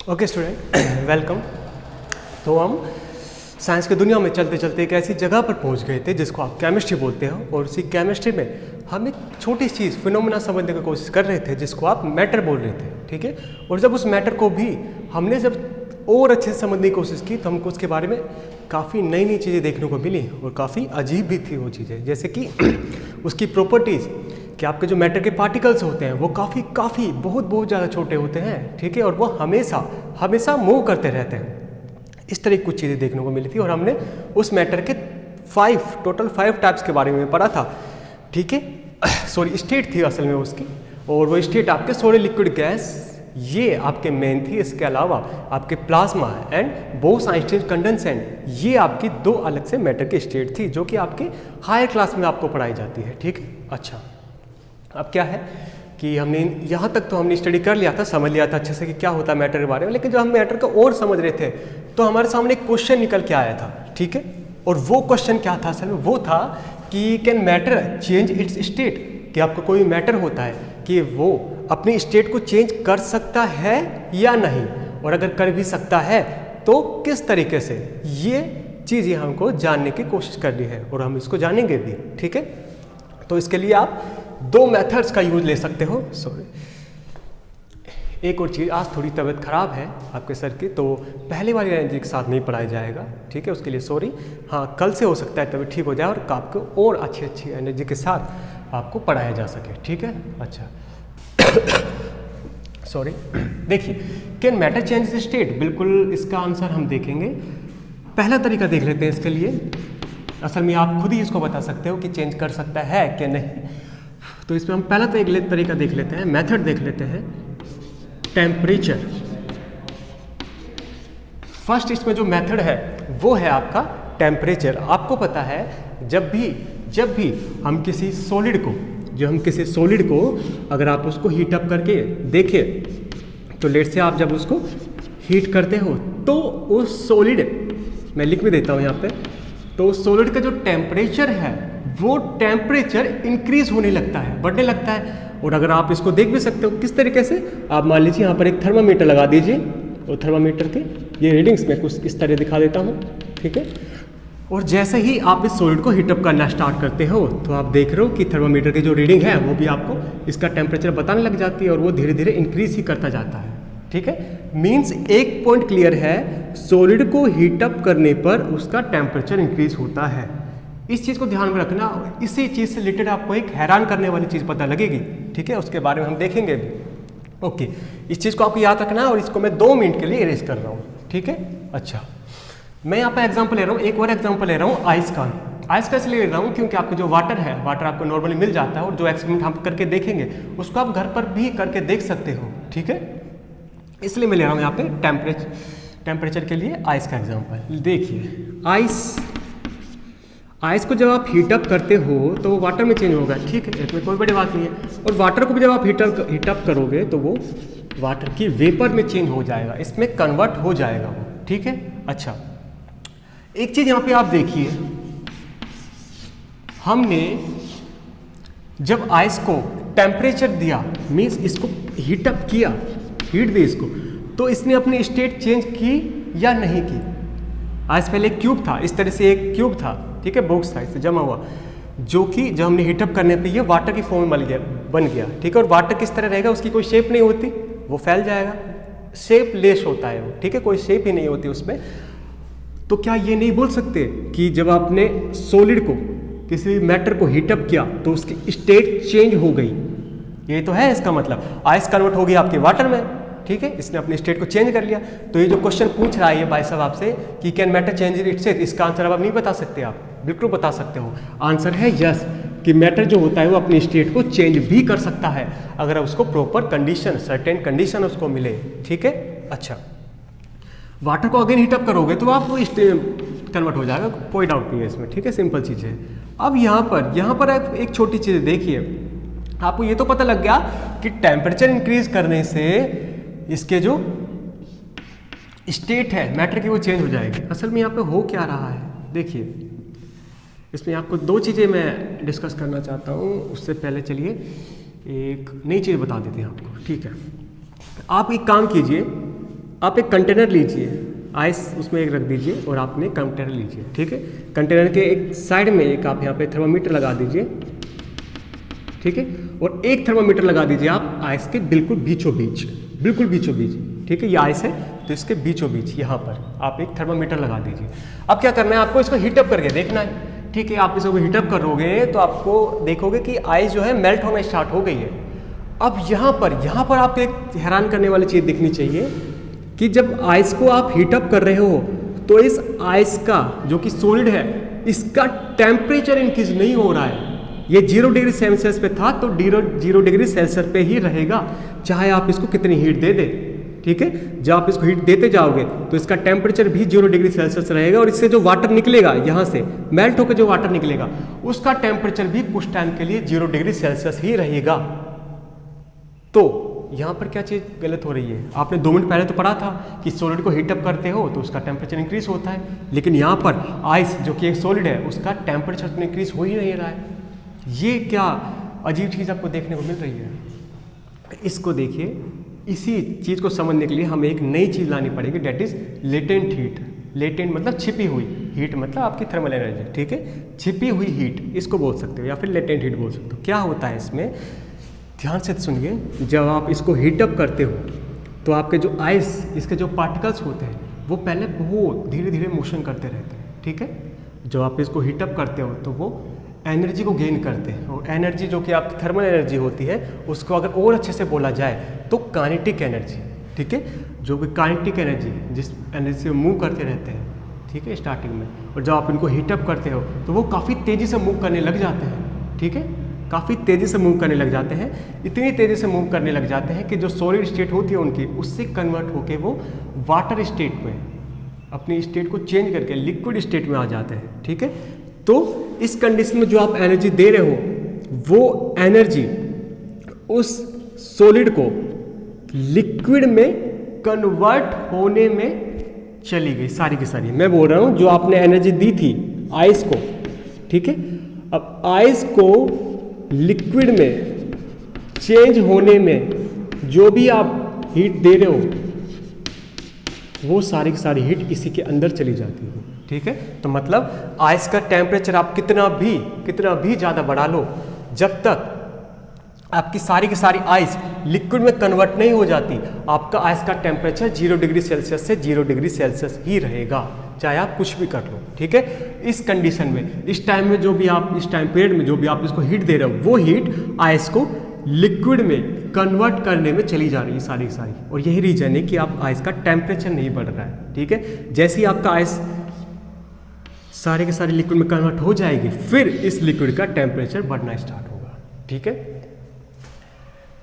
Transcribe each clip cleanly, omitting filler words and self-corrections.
Okay student, welcome. तो हम science की दुनिया में चलते चलते एक ऐसी जगह पर पहुंच गए थे जिसको आप केमिस्ट्री बोलते हो, और उसी केमिस्ट्री में हम एक छोटी चीज़ फिनोमेना समझने की कोशिश कर रहे थे जिसको आप मैटर बोल रहे थे, ठीक है। और जब उस मैटर को भी हमने जब और अच्छे से समझने की कोशिश की तो हमको उसके बारे में काफ़ी नई नई चीज़ें देखने को मिली और काफ़ी अजीब भी थी वो चीज़ें, जैसे कि उसकी प्रॉपर्टीज़ कि आपके जो मैटर के पार्टिकल्स होते हैं वो काफ़ी बहुत ज़्यादा छोटे होते हैं, ठीक है, और वो हमेशा मूव करते रहते हैं। इस तरह की कुछ चीज़ें देखने को मिली थी और हमने उस मैटर के टोटल 5 टाइप्स के बारे में पढ़ा था, ठीक है। सॉरी, स्टेट थी असल में उसकी, और वो स्टेट आपके सॉलिड लिक्विड गैस ये आपके मेन थी। इसके अलावा आपके प्लाज्मा एंड बोस-आइंस्टीन कंडेंसेंट ये आपकी 2 अलग से मैटर की स्टेट थी जो कि आपके हायर क्लास में आपको पढ़ाई जाती है, ठीक है। अच्छा, अब क्या है कि हमने यहाँ तक तो हमने स्टडी कर लिया था, समझ लिया था अच्छे से कि क्या होता है मैटर के बारे में, लेकिन जब हम मैटर को और समझ रहे थे तो हमारे सामने एक क्वेश्चन निकल के आया था, ठीक है। और वो क्वेश्चन क्या था असल में? वो था कि can matter change it's state, कि आपको कोई मैटर होता है कि वो अपनी स्टेट को चेंज कर सकता है या नहीं, और अगर कर भी सकता है तो किस तरीके से। ये चीज़ हमको जानने की कोशिश करनी है और हम इसको जानेंगे भी, ठीक है। तो इसके लिए आप 2 मेथड्स का यूज ले सकते हो। सॉरी, एक और चीज़, आज थोड़ी तबीयत खराब है आपके सर की, तो पहले वाली एनर्जी के साथ नहीं पढ़ाया जाएगा, ठीक है, उसके लिए सॉरी। हाँ, कल से हो सकता है तबीयत ठीक हो जाए और आपको और अच्छी एनर्जी के साथ आपको पढ़ाया जा सके, ठीक है। अच्छा सॉरी, देखिए, कैन मैटर चेंज स्टेट, बिल्कुल इसका आंसर हम देखेंगे। पहला तरीका देख लेते हैं इसके लिए। असल में आप खुद ही इसको बता सकते हो कि चेंज कर सकता है कि नहीं। तो इसमें हम पहला तरीका देख लेते हैं, मेथड देख लेते हैं, टेम्परेचर। फर्स्ट इसमें जो मेथड है वो है आपका टेम्परेचर। आपको पता है जब भी हम किसी सॉलिड को अगर आप उसको हीट अप करके देखें तो लेट से आप जब उसको हीट करते हो तो उस सॉलिड, मैं लिख भी देता हूँ यहाँ पे, तो उस सॉलिड का जो टेम्परेचर है वो टेम्परेचर इंक्रीज होने लगता है, बढ़ने लगता है। और अगर आप इसको देख भी सकते हो किस तरीके से, आप मान लीजिए यहाँ पर एक थर्मामीटर लगा दीजिए और थर्मामीटर के ये रीडिंग्स में कुछ इस तरह दिखा देता हूँ, ठीक है। और जैसे ही आप इस सॉलिड को हीटअप करना स्टार्ट करते हो तो आप देख रहे हो कि थर्मामीटर की जो रीडिंग है वो भी आपको इसका टेम्परेचर बताने लग जाती है और वो धीरे धीरे इंक्रीज ही करता जाता है, ठीक है। मीन्स एक पॉइंट क्लियर है, सॉलिड को हीटअप करने पर उसका टेम्परेचर इंक्रीज होता है। इस चीज़ को ध्यान में रखना। इसी चीज़ से रिलेटेड आपको एक हैरान करने वाली चीज़ पता लगेगी, ठीक है, उसके बारे में हम देखेंगे भी। ओके, इस चीज़ को आपको याद रखना और इसको मैं 2 मिनट के लिए इरेज कर रहा हूँ, ठीक है। अच्छा, मैं यहाँ पर एग्जाम्पल ले रहा हूँ, एक और एग्जाम्पल ले रहा हूँ आइस का इसलिए ले रहा हूँ क्योंकि आपको जो वाटर आपको नॉर्मली मिल जाता है, और जो एक्सपेरिमेंट हम करके देखेंगे उसको आप घर पर भी करके देख सकते हो, ठीक है। इसलिए मैं ले रहा हूँ यहाँ पे टेम्परेचर के लिए आइस का एग्जाम्पल। देखिए, आइस को जब आप हीटअप करते हो तो वो वाटर में चेंज होगा, ठीक है, इसमें कोई बड़ी बात नहीं है। और वाटर को भी जब आप हीटअप करोगे तो वो वाटर की वेपर में चेंज हो जाएगा, इसमें कन्वर्ट हो जाएगा वो, ठीक है। अच्छा, एक चीज़ यहाँ पे आप देखिए, हमने जब आइस को टेम्परेचर दिया, मीन्स इसको हीटअप किया, हीट दी इसको, तो इसने अपनी स्टेट चेंज की या नहीं की। आइस पहले एक क्यूब था, इस तरह से एक क्यूब था, ठीक है, बॉक्स था इससे जमा हुआ, जो कि जब हमने हीटअप करने पे ये वाटर की फॉर्म में बन गया, ठीक है। और वाटर किस तरह रहेगा, उसकी कोई शेप नहीं होती, वो फैल जाएगा, शेप लेस होता है वो, ठीक है, कोई शेप ही नहीं होती उसमें। तो क्या ये नहीं बोल सकते कि जब आपने सॉलिड को, किसी मैटर को हीटअप किया तो उसकी स्टेट चेंज हो गई? ये तो है इसका मतलब, आइस कन्वर्ट हो गई आपके वाटर में, ठीक है, इसने अपनी स्टेट को चेंज कर लिया। तो ये जो क्वेश्चन पूछ रहा है ये भाई साहब आपसे कि can matter change it's state, इसका आंसर आप नहीं बता सकते, आप बिल्कुल बता सकते हो। आंसर है यस, कि मैटर जो होता है वो अपनी स्टेट को चेंज भी कर सकता है अगर उसको प्रॉपर कंडीशन, सर्टेन कंडीशन उसको मिले, ठीक है। अच्छा, वाटर को अगेन हीटअप करोगे तो आप वो कन्वर्ट हो जाएगा, कोई डाउट नहीं है इसमें, ठीक है, सिंपल चीज़ है। अब यहाँ पर आप एक छोटी चीज़ देखिए, आपको ये तो पता लग गया कि टेम्परेचर इंक्रीज करने से इसके जो स्टेट है मैटर की वो चेंज हो जाएगी। असल में यहाँ पे हो क्या रहा है, देखिए, इसमें आपको 2 चीज़ें मैं डिस्कस करना चाहता हूँ। उससे पहले चलिए एक नई चीज़ बता देते हैं आपको, ठीक है। आप एक काम कीजिए, आप एक कंटेनर लीजिए, आइस उसमें एक रख दीजिए और आपने कंटेनर लीजिए, ठीक है। कंटेनर के एक साइड में एक आप यहाँ पे थर्मामीटर लगा दीजिए, ठीक है, और एक थर्मामीटर लगा दीजिए आप आइस के बिल्कुल बीचों बीच, बिल्कुल बीचों बीच, ठीक है। ये आइस है तो इसके बीचों बीच यहाँ पर आप एक थर्मामीटर लगा दीजिए। अब क्या करना है, आपको इसको हीटअप करके देखना है, ठीक है। आप इसको हीटअप करोगे तो आपको देखोगे कि आइस जो है मेल्ट होना स्टार्ट हो गई है। अब यहाँ पर आपको एक हैरान करने वाली चीज़ दिखनी चाहिए कि जब आइस को आप हीटअप कर रहे हो तो इस आइस का जो कि सॉलिड है इसका टेम्परेचर इंक्रीज नहीं हो रहा है। ये 0 डिग्री सेल्सियस पे था तो 0 डिग्री सेल्सियस पे ही रहेगा, चाहे आप इसको कितनी हीट दे दे, ठीक है। जब आप इसको हीट देते जाओगे तो इसका टेम्परेचर भी 0 डिग्री सेल्सियस रहेगा और इससे जो वाटर निकलेगा यहाँ से मेल्ट होकर जो वाटर निकलेगा उसका टेम्परेचर भी कुछ टाइम के लिए 0 डिग्री सेल्सियस ही रहेगा। तो यहाँ पर क्या चीज़ गलत हो रही है, आपने 2 मिनट पहले तो पढ़ा था कि सॉलिड को हीटअप करते हो तो उसका टेम्परेचर इंक्रीज होता है, लेकिन यहाँ पर आइस जो कि एक सॉलिड है उसका टेम्परेचर तो इंक्रीज हो ही नहीं रहा है। ये क्या अजीब चीज़ आपको देखने को मिल रही है। इसको देखिए, इसी चीज़ को समझने के लिए हमें एक नई चीज़ लानी पड़ेगी, that is latent heat. Latent मतलब छिपी हुई, हीट मतलब आपकी थर्मल एनर्जी, ठीक है। छिपी हुई हीट इसको बोल सकते हो या फिर लेटेंट हीट बोल सकते हो। क्या होता है इसमें, ध्यान से सुनिए, जब आप इसको हीटअप करते हो तो आपके जो आइस, इसके जो पार्टिकल्स होते हैं वो पहले बहुत धीरे धीरे मोशन करते रहते हैं, ठीक है। जब आप इसको हीटअप करते हो तो वो एनर्जी को गेन करते हैं, और एनर्जी जो कि आपकी थर्मल एनर्जी होती है उसको अगर और अच्छे से बोला जाए तो काइनेटिक एनर्जी, ठीक है। जो कि काइनेटिक एनर्जी जिस एनर्जी से मूव करते रहते हैं, ठीक है, स्टार्टिंग में, और जब आप इनको हीटअप करते हो तो वो काफ़ी तेज़ी से मूव करने लग जाते हैं, ठीक है। काफ़ी तेज़ी से मूव करने लग जाते हैं, इतनी तेज़ी से मूव करने लग जाते हैं कि जो सॉलिड स्टेट होती है उनकी उससे कन्वर्ट होकर वो वाटर स्टेट में अपनी स्टेट को चेंज करके लिक्विड स्टेट में आ जाते हैं, ठीक है। तो इस कंडीशन में जो आप एनर्जी दे रहे हो वो एनर्जी उस सॉलिड को लिक्विड में कन्वर्ट होने में चली गई, सारी की सारी। मैं बोल रहा हूँ जो आपने एनर्जी दी थी आइस को, ठीक है, अब आइस को लिक्विड में चेंज होने में जो भी आप हीट दे रहे हो वो सारी की सारी हीट इसी के अंदर चली जाती है, ठीक है। तो मतलब आइस का टेम्परेचर आप कितना भी ज़्यादा बढ़ा लो, जब तक आपकी सारी की सारी आइस लिक्विड में कन्वर्ट नहीं हो जाती, आपका आइस का टेम्परेचर 0 डिग्री सेल्सियस से 0 डिग्री सेल्सियस ही रहेगा, चाहे आप कुछ भी कर लो, ठीक है। इस कंडीशन में, इस टाइम में जो भी आप, इस टाइम पीरियड में जो भी आप इसको हीट दे रहे हो वो हीट आइस को लिक्विड में कन्वर्ट करने में चली जा रही है सारी की सारी, और यही रीजन है कि आप आइस का टेम्परेचर नहीं बढ़ रहा है, ठीक है। जैसे ही आपका आइस सारे के सारे लिक्विड में कन्वर्ट हो जाएगी फिर इस लिक्विड का टेम्परेचर बढ़ना स्टार्ट होगा, ठीक है।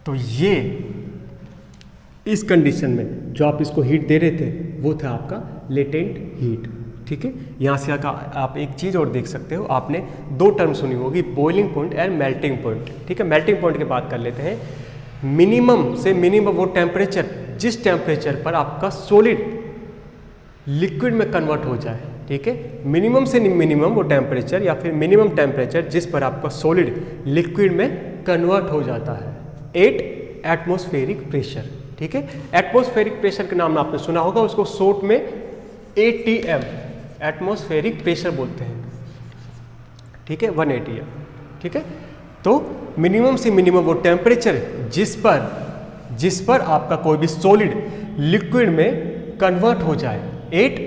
तो ये इस कंडीशन में जो आप इसको हीट दे रहे थे वो था आपका लेटेंट हीट, ठीक है। यहाँ से आप एक चीज़ और देख सकते हो, आपने 2 टर्म सुनी होगी, boiling point and melting point, ठीक है। मेल्टिंग पॉइंट की बात कर लेते हैं। मिनिमम से मिनिमम वो टेम्परेचर जिस टेम्परेचर पर आपका सॉलिड लिक्विड में कन्वर्ट हो जाए, ठीक है। मिनिमम से मिनिमम वो टेम्परेचर या फिर मिनिमम टेम्परेचर जिस पर आपका सॉलिड लिक्विड में कन्वर्ट हो जाता है एट एटमॉस्फेरिक प्रेशर, ठीक है। एटमॉस्फेरिक प्रेशर के नाम आपने सुना होगा, उसको शॉर्ट में ATM एटमॉस्फेरिक प्रेशर बोलते हैं, ठीक है, 1 ATM, ठीक है। तो मिनिमम से मिनिमम वो टेम्परेचर जिस पर आपका कोई भी सॉलिड लिक्विड में कन्वर्ट हो जाए at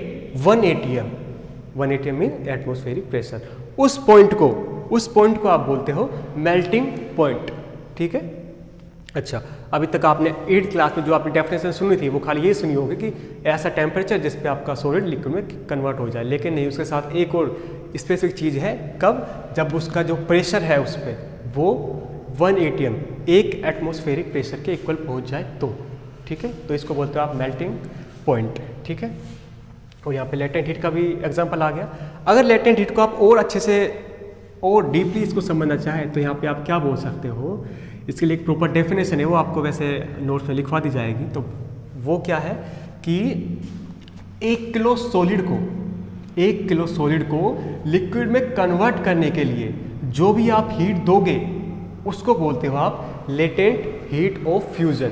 1 ATM, 1 ATM mean atmospheric pressure, उस पॉइंट को आप बोलते हो मेल्टिंग पॉइंट, ठीक है। अच्छा, अभी तक आपने 8th क्लास में जो आपने डेफिनेशन सुनी थी वो खाली ये सुनी होगी कि ऐसा टेम्परेचर जिस पे आपका सॉलिड लिक्विड में कन्वर्ट हो जाए, लेकिन नहीं, उसके साथ एक और स्पेसिफिक चीज़ है, कब, जब उसका जो प्रेशर है उस पर वो 1 ATM 1 एटमॉस्फेरिक प्रेशर के इक्वल पहुंच जाए तो, ठीक है। तो इसको बोलते हो आप मेल्टिंग पॉइंट, ठीक है। और यहाँ पे लेटेंट हीट का भी एग्जांपल आ गया। अगर लेटेंट हीट को आप और अच्छे से और डीपली इसको समझना चाहें तो यहाँ पे आप क्या बोल सकते हो, इसके लिए एक प्रॉपर डेफिनेशन है, वो आपको वैसे नोट्स में लिखवा दी जाएगी। तो वो क्या है कि 1 किलो सॉलिड को लिक्विड में कन्वर्ट करने के लिए जो भी आप हीट दोगे उसको बोलते हो आप latent heat of fusion,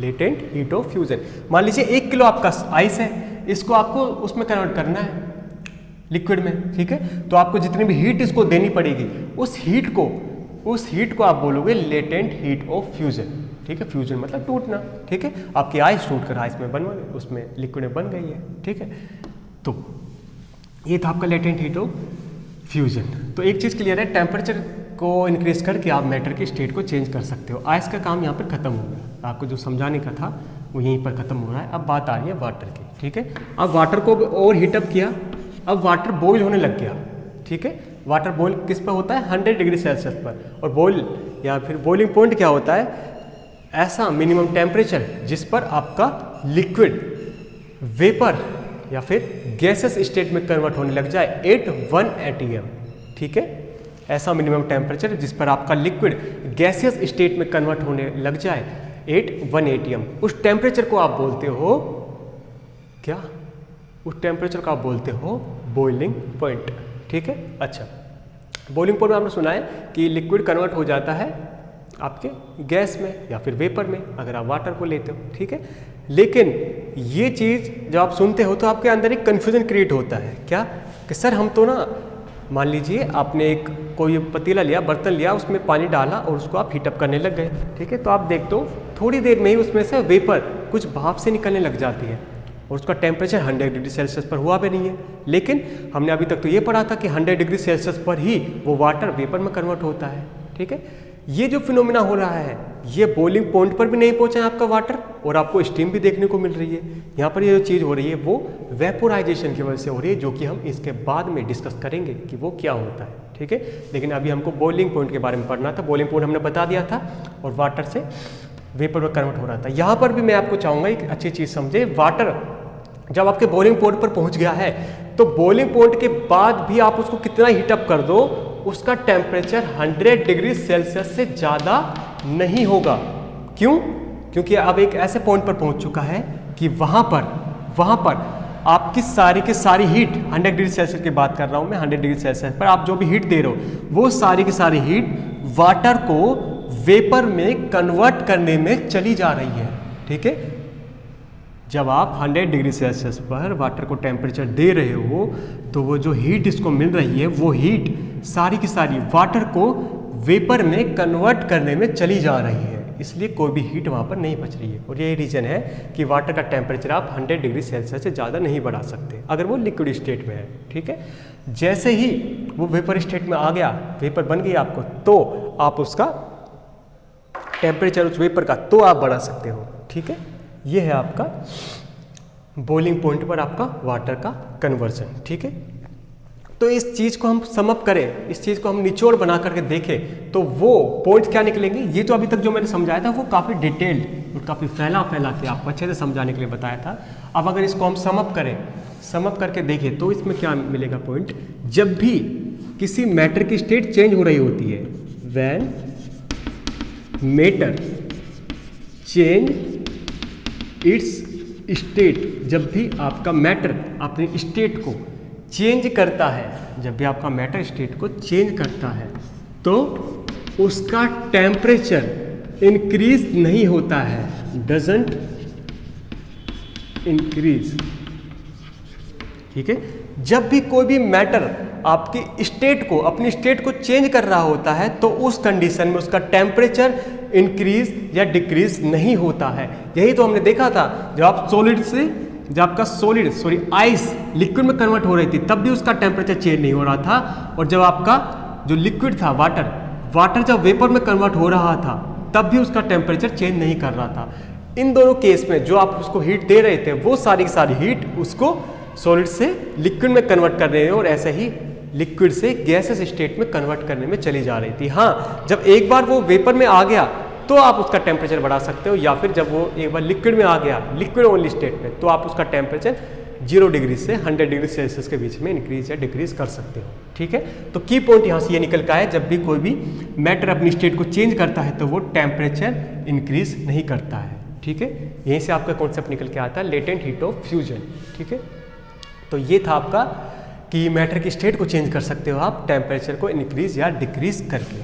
latent heat of fusion. मान लीजिए 1 किलो आपका आइस है, इसको आपको उसमें कन्वर्ट करना है लिक्विड में, ठीक है। तो आपको जितनी भी हीट इसको देनी पड़ेगी, उस हीट को आप बोलोगे लेटेंट हीट ऑफ फ्यूजन, ठीक है। फ्यूजन मतलब टूटना, ठीक है। आपकी आइस टूट कर आइस में उसमें लिक्विड में बन गई है, ठीक है। तो ये था आपका लेटेंट हीट ऑफ फ्यूजन। तो एक चीज़ क्लियर है, टेम्परेचर को इंक्रीज करके आप मैटर की स्टेट को चेंज कर सकते हो। आइस का काम यहाँ पर खत्म हो गया, आपको जो समझाने का था वो यहीं पर खत्म हो रहा है। अब बात आ रही है वाटर की, ठीक है। अब वाटर को और हीटअप किया, अब वाटर बॉईल होने लग गया, ठीक है। वाटर बॉईल किस पर होता है? 100 डिग्री सेल्सियस पर। और बॉईल या फिर बॉइलिंग पॉइंट क्या होता है? ऐसा मिनिमम टेम्परेचर जिस पर आपका लिक्विड वेपर या फिर गैसेस स्टेट में कन्वर्ट होने लग जाए एट 1 atm, ठीक है। ऐसा मिनिमम टेम्परेचर जिस पर आपका लिक्विड गैसियस स्टेट में कन्वर्ट होने लग जाए एट 1 atm, उस टेम्परेचर को आप बोलते हो क्या? उस टेम्परेचर को आप बोलते हो बॉइलिंग पॉइंट, ठीक है। अच्छा, बॉइलिंग पॉइंट में आपने सुना है कि लिक्विड कन्वर्ट हो जाता है आपके गैस में या फिर वेपर में, अगर आप वाटर को लेते हो, ठीक है। लेकिन ये चीज़ जब आप सुनते हो तो आपके अंदर एक कन्फ्यूजन क्रिएट होता है, क्या कि सर हम तो ना, मान लीजिए आपने एक कोई पतीला लिया, बर्तन लिया, उसमें पानी डाला और उसको आप हीटअप करने लग गए, ठीक है। तो आप देखते हो थोड़ी देर में ही उसमें से वेपर कुछ भाप से निकलने लग जाती है और उसका टेम्परेचर 100 डिग्री सेल्सियस पर हुआ भी नहीं है। लेकिन हमने अभी तक तो ये पढ़ा था कि 100 डिग्री सेल्सियस पर ही वो वाटर वेपर में कन्वर्ट होता है, ठीक है। ये जो फिनोमिना हो रहा है ये बॉइलिंग पॉइंट पर भी नहीं पहुंचा है आपका वाटर, और आपको स्टीम भी देखने को मिल रही है। यहाँ पर ये जो चीज़ हो रही है वो वेपोराइजेशन की वजह से हो रही है, जो कि हम इसके बाद में डिस्कस करेंगे कि वो क्या होता है, ठीक है। लेकिन अभी हमको बॉइलिंग पॉइंट के बारे में पढ़ना था। बॉइलिंग पॉइंट हमने बता दिया था और वाटर से वेपर में कन्वर्ट हो रहा था। यहाँ पर भी मैं आपको चाहूँगा एक अच्छी चीज़ समझे, वाटर जब आपके बॉइलिंग पॉइंट पर पहुँच गया है तो बॉइलिंग पॉइंट के बाद भी आप उसको कितना हीटअप कर दो, उसका टेम्परेचर 100 डिग्री सेल्सियस से ज़्यादा नहीं होगा। क्यों? क्योंकि अब एक ऐसे पॉइंट पर पहुंच चुका है कि वहाँ पर आपकी सारी की सारी हीट, 100 डिग्री सेल्सियस की बात कर रहा हूँ मैं, 100 डिग्री सेल्सियस पर आप जो भी हीट दे रहे हो वो सारी की सारी हीट वाटर को वेपर में कन्वर्ट करने में चली जा रही है, ठीक है। जब आप 100 डिग्री सेल्सियस पर वाटर को टेम्परेचर दे रहे हो तो वो जो हीट इसको मिल रही है वो हीट सारी की सारी वाटर को वेपर में कन्वर्ट करने में चली जा रही है, इसलिए कोई भी हीट वहाँ पर नहीं बच रही है। और यही रीज़न है कि वाटर का टेम्परेचर आप 100 डिग्री सेल्सियस से ज़्यादा नहीं बढ़ा सकते अगर वो लिक्विड स्टेट में है, ठीक है। जैसे ही वो वेपर स्टेट में आ गया, वेपर बन गई आपको, तो आप उसका टेम्परेचर उस वेपर का तो आप बढ़ा सकते हो, ठीक है। ये है आपका बॉइलिंग पॉइंट पर आपका वाटर का कन्वर्जन, ठीक है। तो इस चीज़ को हम समअप करें, इस चीज़ को हम निचोड़ बना करके देखें तो वो पॉइंट क्या निकलेंगे। ये तो अभी तक जो मैंने समझाया था वो काफ़ी डिटेल्ड और काफ़ी फैला के आपको अच्छे से समझाने के लिए बताया था। अब अगर इसको हम समअप करें, समअप करके देखें तो इसमें क्या मिलेगा पॉइंट, जब भी किसी मैटर की स्टेट चेंज हो रही होती है, when matter change it's state, जब भी आपका मैटर अपनी स्टेट को चेंज करता है, जब भी आपका मैटर स्टेट को चेंज करता है तो उसका टेम्परेचर इंक्रीज नहीं होता है, डजंट इंक्रीज, ठीक है। जब भी कोई भी मैटर आपकी स्टेट को, अपनी स्टेट को चेंज कर रहा होता है तो उस कंडीशन में उसका टेम्परेचर इंक्रीज या डिक्रीज नहीं होता है। यही तो हमने देखा था जब आप सॉलिड से, जब आपका आइस लिक्विड में कन्वर्ट हो रही थी तब भी उसका टेम्परेचर चेंज नहीं हो रहा था, और जब आपका जो लिक्विड था वाटर जब वेपर में कन्वर्ट हो रहा था तब भी उसका टेम्परेचर चेंज नहीं कर रहा था। इन दोनों केस में जो आप उसको हीट दे रहे थे वो सारी की सारी हीट उसको सॉलिड से लिक्विड में कन्वर्ट कर रहे हैं और ऐसे ही लिक्विड से गैसेस स्टेट में कन्वर्ट करने में चली जा रही थी। हाँ, जब एक बार वो वेपर में आ गया तो आप उसका टेम्परेचर बढ़ा सकते हो, या फिर जब वो एक बार लिक्विड में आ गया, लिक्विड ओनली स्टेट में, तो आप उसका टेम्परेचर 0 डिग्री से 100 डिग्री सेल्सियस के बीच में इंक्रीज या डिक्रीज कर सकते हो, ठीक है। तो की पॉइंट यहाँ से ये निकल का है, जब भी कोई भी मैटर अपनी स्टेट को चेंज करता है तो वो टेम्परेचर इंक्रीज नहीं करता है, ठीक है। यहीं से आपका कॉन्सेप्ट निकल के आता है लेटेंट हीट ऑफ फ्यूजन, ठीक है। तो ये था आपका कि मैटर की स्टेट को चेंज कर सकते हो आप टेम्परेचर को इंक्रीज या डिक्रीज करके।